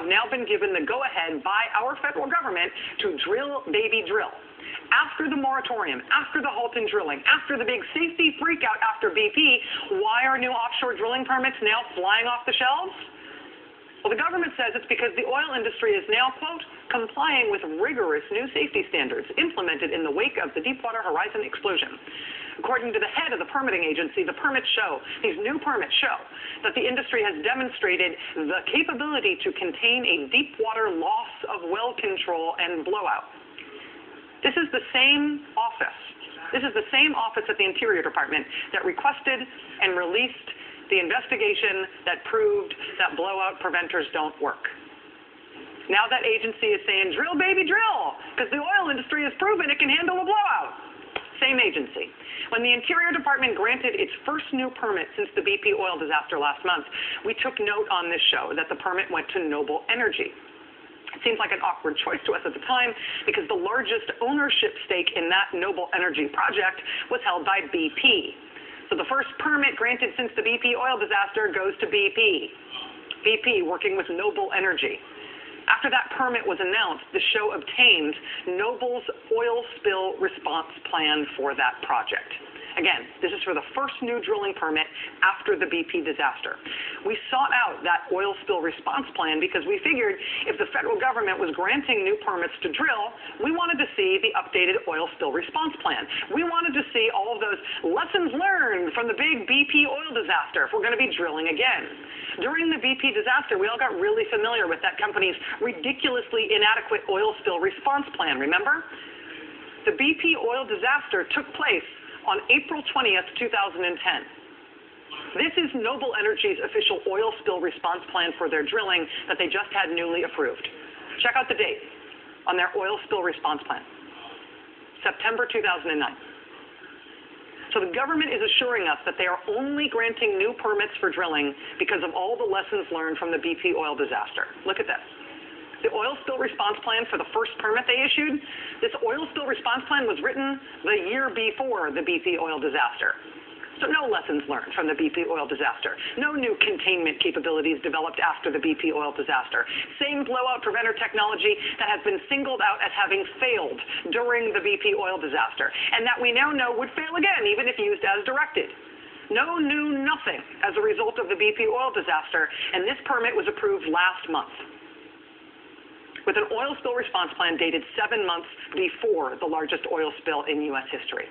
now been given the go-ahead by our federal government to drill, baby, drill. After the moratorium, after the halt in drilling, after the big safety freakout after BP, why are new offshore drilling permits now flying off the shelves? Well, the government says it's because the oil industry is now, quote, complying with rigorous new safety standards implemented in the wake of the Deepwater Horizon explosion. According to the head of the permitting agency, these new permits show that the industry has demonstrated the capability to contain a deepwater loss of well control and blowout. This is the same office. This is the same office at the Interior Department that requested and released the investigation that proved that blowout preventers don't work. Now that agency is saying, drill, baby, drill, because the oil industry has proven it can handle a blowout. Same agency. When the Interior Department granted its first new permit since the BP oil disaster last month, we took note on this show that the permit went to Noble Energy. It seemed like an awkward choice to us at the time because the largest ownership stake in that Noble Energy project was held by BP. So the first permit granted since the BP oil disaster goes to BP. BP working with Noble Energy. After that permit was announced, the show obtained Noble's oil spill response plan for that project. Again, this is for the first new drilling permit after the BP disaster. We sought out that oil spill response plan because we figured if the federal government was granting new permits to drill, we wanted to see the updated oil spill response plan. We wanted to see all of those lessons learned from the big BP oil disaster if we're going to be drilling again. During the BP disaster, we all got really familiar with that company's ridiculously inadequate oil spill response plan, remember? The BP oil disaster took place on April 20th, 2010. This is Noble Energy's official oil spill response plan for their drilling that they just had newly approved. Check out the date on their oil spill response plan, September 2009. So the government is assuring us that they are only granting new permits for drilling because of all the lessons learned from the BP oil disaster. Look at this. The oil spill response plan for the first permit they issued, this oil spill response plan was written the year before the BP oil disaster. So no lessons learned from the BP oil disaster. No new containment capabilities developed after the BP oil disaster. Same blowout preventer technology that has been singled out as having failed during the BP oil disaster, and that we now know would fail again, even if used as directed. No new nothing as a result of the BP oil disaster, and this permit was approved last month, with an oil spill response plan dated 7 months before the largest oil spill in U.S. history.